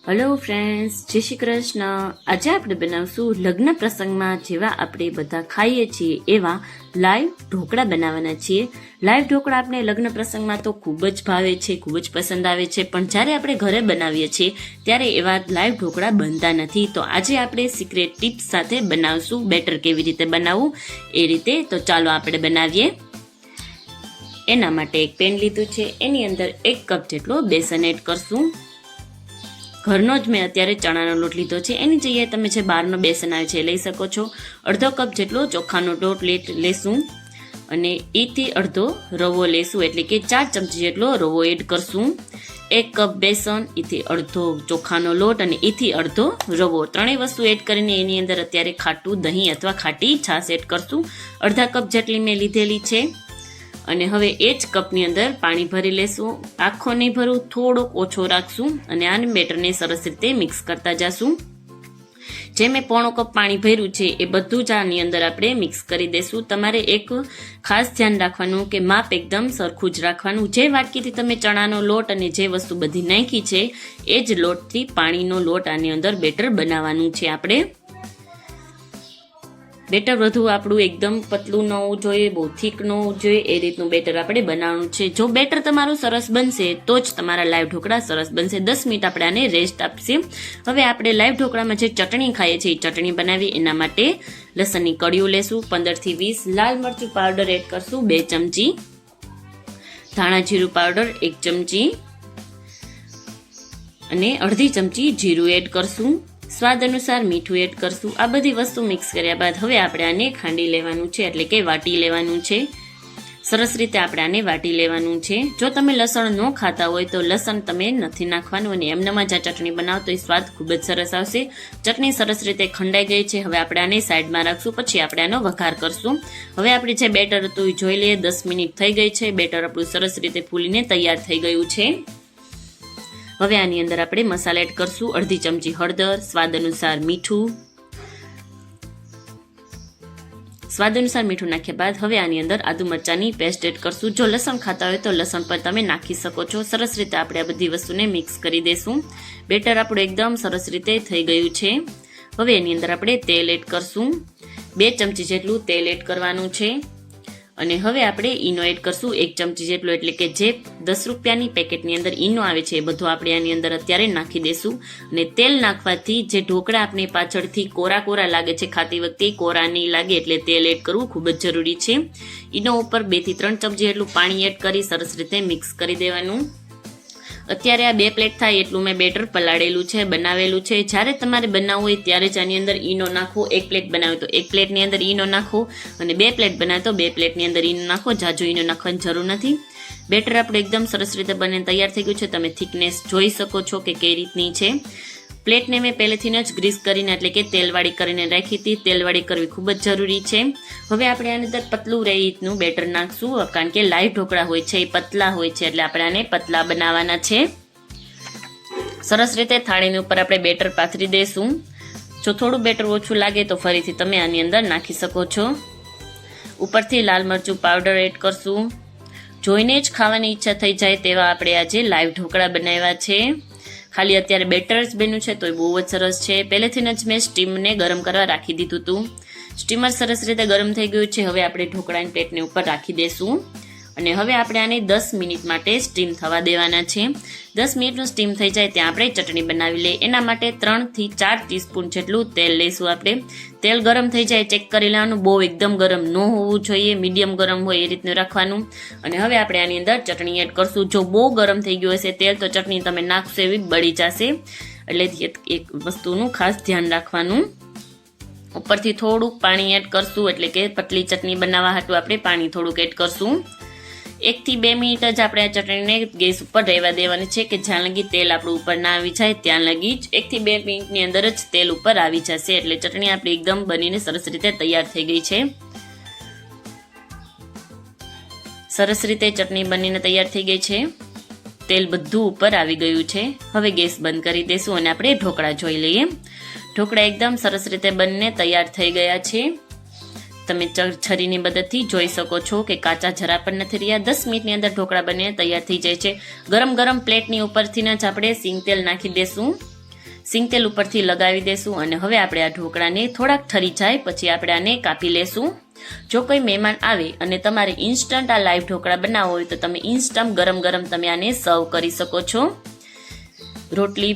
Hello friends, જય શ્રી કૃષ્ણ. આજે આપણે બનાવશું લગ્ન પ્રસંગમાં જેવા આપણે બધા ખાઈએ છીએ એવા લાઈવ ઢોકળા બનાવવાના છીએ. લાઈવ ઢોકળા આપણે લગ્ન પ્રસંગમાં તો ખૂબ જ ભાવે છે, ખૂબ જ પસંદ આવે છે, પણ જ્યારે આપણે ઘરે બનાવીએ છીએ ત્યારે એવા લાઈવ ઢોકળા બનતા નથી. તો આજે આપણે સિક્રેટ ટિપ્સ સાથે બનાવશું બેટર કેવી રીતે બનાવવું એ રીતે. તો ચાલો આપણે બનાવીએ. એના માટે એક પેન લીધું છે, એની અંદર 1 કપ જેટલો બેસન એડ કરશું. ઘરનો જ મેં અત્યારે ચણાનો લોટ લીધો છે, એની જગ્યાએ તમે જે બહારનો બેસન આવે છે લઈ શકો છો. અડધો કપ જેટલો ચોખાનો લોટ લેશું અને એથી અડધો રવો લેશું, એટલે કે 4 ચમચી જેટલો રવો એડ કરશું. 1 કપ બેસન, એથી અડધો ચોખાનો લોટ અને એથી અડધો રવો, ત્રણેય વસ્તુ એડ કરીને એની અંદર અત્યારે ખાટું દહીં અથવા ખાટી છાશ એડ કરશું. અડધા કપ જેટલી મેં લીધેલી છે. અને હવે એ જ કપની અંદર પાણી ભરી લેશું. આખો નહીં ભરું, થોડોક ઓછો રાખશું અને આને બેટરને સરસ રીતે મિક્સ કરતા જશું. જે મેં 1/4 કપ પાણી ભર્યું છે એ બધું જ આની અંદર આપણે મિક્સ કરી દેશું. તમારે એક ખાસ ધ્યાન રાખવાનું કે માપ એકદમ સરખું જ રાખવાનું. જે વાટકીથી તમે ચણાનો લોટ અને જે વસ્તુ બધી નાખી છે એ જ લોટથી પાણીનો લોટ આની અંદર બેટર બનાવવાનું છે આપણે. બેટર વધુ આપણું એકદમ પતલું ન હોવું જોઈએ, બહુ થીક ન હોવું જોઈએ, એ રીતનું બેટર આપણે બનાવવાનું છે. જો બેટર તમારું સરસ બનશે તો જ તમારા લાઈવ ઢોકળા સરસ બનશે. 10 મિનિટ આપણે આને રેસ્ટ આપશે. હવે આપણે લાઈવ ઢોકળામાં જે ચટણી ખાઈએ છીએ એ ચટણી બનાવી. એના માટે લસણની કળીઓ લેશું 15 થી 20, લાલ મરચું પાવડર એડ કરશું 2 ચમચી, ધાણા જીરું પાવડર 1 ચમચી અને અડધી ચમચી જીરું એડ કરશું. સ્વાદ અનુસાર મીઠું એડ કરશું. આ બધી વસ્તુ મિક્સ કર્યા બાદ હવે આપણે આને ખાંડી લેવાનું છે, એટલે કે વાટી લેવાનું છે. સરસ રીતે આપણે આને વાટી લેવાનું છે. જો તમે લસણ ન ખાતા હોય તો લસણ તમે નથી નાખવાનું અને એમનામાં જ આ ચટણી બનાવો તો એ સ્વાદ ખૂબ જ સરસ આવશે. ચટણી સરસ રીતે ખંડાઈ ગઈ છે. હવે આપણે આને સાઈડમાં રાખશું, પછી આપણે આનો વઘાર કરશું. હવે આપણે જે બેટર હતું એ જોઈ લઈએ. 10 મિનિટ થઈ ગઈ છે. બેટર આપણું સરસ રીતે ફૂલીને તૈયાર થઈ ગયું છે. હવે આની અંદર આપણે મસાલા એડ કરશું. અડધી ચમચી હળદર, સ્વાદ અનુસાર મીઠું. સ્વાદ અનુસાર મીઠું નાખ્યા બાદ હવે આની અંદર આદુ મરચાની પેસ્ટ એડ કરશું. જો લસણ ખાતા હોય તો લસણ પણ તમે નાખી શકો છો. સરસ રીતે આપણે આ બધી વસ્તુને મિક્સ કરી દઈશું. બેટર આપણું એકદમ સરસ રીતે થઈ ગયું છે. હવે એની અંદર આપણે તેલ એડ કરશું. 2 ચમચી જેટલું તેલ એડ કરવાનું છે. અને હવે આપણે ઈનો એડ કરશું 1 ચમચી જેટલો, એટલે કે જે 10 રૂપિયાની પેકેટની અંદર ઈનો આવે છે એ બધું આપણે આની અંદર અત્યારે નાખી દેશું. અને તેલ નાખવાથી જે ઢોકળા આપણે પાછળથી કોરા કોરા લાગે છે, ખાતી વખતે કોરા નહીં લાગે, એટલે તેલ એડ કરવું ખૂબ જ જરૂરી છે. ઈનો ઉપર 2 થી 3 ચમચી જેટલું પાણી એડ કરી સરસ રીતે મિક્સ કરી દેવાનું. અત્યારે આ 2 પ્લેટ થાય એટલું મેં બેટર પલાળેલું છે, બનાવેલું છે. જ્યારે તમારે બનાવવું હોય ત્યારે જ આની અંદર ઈનો નાખો. 1 પ્લેટ બનાવે તો 1 પ્લેટની અંદર ઈનો નાખો અને 2 પ્લેટ બનાવે તો 2 પ્લેટની અંદર ઈનો નાખો. જાજુ ઈનો નાખવાની જરૂર નથી. બેટર આપણું એકદમ સરસ રીતે બનીને તૈયાર થઈ ગયું છે. તમે થિકનેસ જોઈ શકો છો કે કઈ રીતની છે. પ્લેટને મેં પહેલેથી જ ગ્રીસ કરીને, એટલે કે તેલવાળી કરીને રાખી હતી. તેલવાળી કરવી ખૂબ જ જરૂરી છે. હવે આપણે આની અંદર પતલું રીતનું બેટર નાખશું, કારણ કે લાઈવ ઢોકળા હોય છે એ પતલા હોય છે, એટલે આપણે આને પતલા બનાવવાના છે. સરસ રીતે થાળીની ઉપર આપણે બેટર પાથરી દઈશું. જો થોડું બેટર ઓછું લાગે તો ફરીથી તમે આની અંદર નાખી શકો છો. ઉપરથી લાલ મરચું પાવડર એડ કરશું. જોઈને જ ખાવાની ઈચ્છા થઈ જાય તેવા આપણે આજે લાઈવ ઢોકળા બનાવ્યા છે. ખાલી અત્યારે બેટર જ બન્યું છે તો એ બહુ જ સરસ છે. પહેલેથી જ મેં સ્ટીમને ગરમ કરવા રાખી દીધું હતું. સ્ટીમર સરસ રીતે ગરમ થઈ ગયું છે. હવે આપણે ઢોકળાની પ્લેટની ઉપર રાખી દઈશું અને હવે આપણે આને 10 મિનિટ માટે સ્ટીમ થવા દેવાના છે. 10 મિનિટનું સ્ટીમ થઈ જાય ત્યાં આપણે ચટણી બનાવી લઈએ. એના માટે 3 થી 4 ટીસ્પૂન જેટલું તેલ લઈશું આપણે. તેલ ગરમ થઈ જાય ચેક કરી લેવાનું. બહુ એકદમ ગરમ ન હોવું જોઈએ, મીડિયમ ગરમ હોય એ રીતનું રાખવાનું. અને હવે આપણે આની અંદર ચટણી એડ કરશું. જો બહુ ગરમ થઈ ગયું હશે તેલ તો ચટણી તમે નાખશો એવી બળી જશે, એટલે એક વસ્તુનું ખાસ ધ્યાન રાખવાનું. ઉપરથી થોડુંક પાણી એડ કરશું, એટલે કે પતલી ચટણી બનાવવા હાટું આપણે પાણી થોડુંક એડ કરશું. 1 થી 2 મિનિટ જ આપણે આ ચટણીને ગેસ ઉપર રહેવા દેવાની છે, કે જ્યાં લગી તેલ આપણું ઉપર ના આવી જાય ત્યાં લગી જ. 1 થી 2 મિનિટની અંદર જ તેલ ઉપર આવી જશે, એટલે ચટણી આપણી એકદમ બનીને સરસ રીતે તૈયાર થઈ ગઈ છે. સરસ રીતે ચટણી બનીને તૈયાર થઈ ગઈ છે. તેલ બધું ઉપર આવી ગયું છે. હવે ગેસ બંધ કરી દઈશું અને આપણે ઢોકળા જોઈ લઈએ. ઢોકળા એકદમ સરસ રીતે બનીને તૈયાર થઈ ગયા છે. તમે છરીની મદદથી જોઈ શકો છો કે કાચા જરા પણ નથી રહ્યા. 10 મિનિટની અંદર ઢોકળા બનીને તૈયાર થઈ જાય છે. ગરમ ગરમ પ્લેટની ઉપરથી જ આપણે સિંગ તેલ નાખી દેશું. સિંગ તેલ ઉપરથી લગાવી દેશું અને હવે આપણે આ ઢોકળાને થોડાક ઠરી જાય પછી આપણે આને કાપી લેશું. જો કોઈ મહેમાન આવે અને તમારે ઇન્સ્ટન્ટ આ લાઈવ ઢોકળા બનાવવો હોય તો તમે ઇન્સ્ટન્ટ ગરમ ગરમ તમે આને સર્વ કરી શકો છો. રોટલી,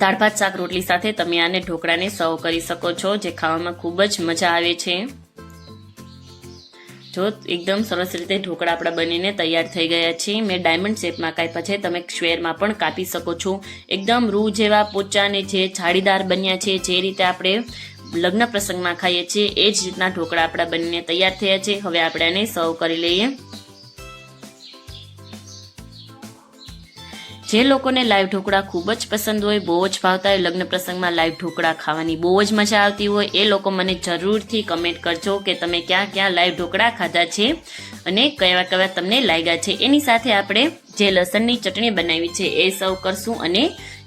દાળ ભાત, શાક, રોટલી સાથે તમે આને ઢોકળાને સર્વ કરી શકો છો, જે ખાવામાં ખૂબ જ મજા આવે છે. જો એકદમ સરસ રીતે ઢોકળા આપણા બનીને તૈયાર થઈ ગયા છે. મેં ડાયમંડ શેપમાં કાપ્યા છે, તમે સ્ક્વેરમાં પણ કાપી શકો છો. એકદમ રૂ જેવા પોચા ને જે જાળીદાર બન્યા છે, જે રીતે આપણે લગ્ન પ્રસંગમાં ખાઈએ છીએ એ જ રીતના ઢોકળા આપણા બનીને તૈયાર થયા છે. હવે આપણે આને સર્વ કરી લઈએ. જે લોકોને લાઈવ ઢોકળા ખૂબ જ પસંદ હોય, બહુ જ ભાવતા હોય, લગ્ન પ્રસંગમાં લાઈવ ઢોકળા ખાવાની બહુ જ મજા આવતી હોય, એ લોકો મને જરૂરથી કમેન્ટ કરજો કે તમે ક્યાં ક્યાં લાઈવ ઢોકળા ખાધા છે અને કયા કયા તમને લાગ્યા છે. એની સાથે આપણે જે લસણની ચટણી બનાવી છે એ સર્વ કરશું અને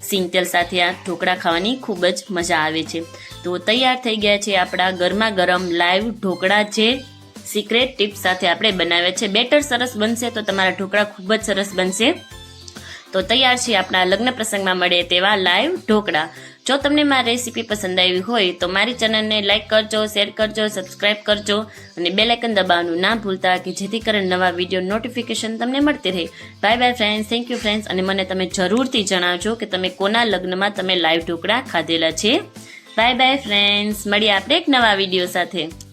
સિંગ તેલ સાથે આ ઢોકળા ખાવાની ખૂબ જ મજા આવે છે. તો તૈયાર થઈ ગયા છે આપણા ગરમા ગરમ લાઈવ ઢોકળા, જે સિક્રેટ ટિપ્સ સાથે આપણે બનાવ્યા છે. બેટર સરસ બનશે તો તમારા ઢોકળા ખૂબ જ સરસ બનશે. તો તૈયાર છે આપણા લગ્ન પ્રસંગમાં મળે તેવા લાઈવ ઢોકળા. જો તમને મારી રેસીપી પસંદ આવી હોય તો મારી ચેનલને લાઈક કરજો, શેર કરજો, સબસ્ક્રાઇબ કરજો અને બેલ આઇકન દબાવવાનું ના ભૂલતા કે જેથી કરીને નવા વિડીયો નોટિફિકેશન તમને મળતી રહે. Bye bye friends, thank you friends. અને મને તમે જરૂરથી જણાવજો કે તમે કોના લગ્નમાં તમે લાઈવ ઢોકળા ખાધેલા છે. બાય બાય ફ્રેન્ડ્સ, મળીએ આપણે એક નવા વિડીયો સાથે.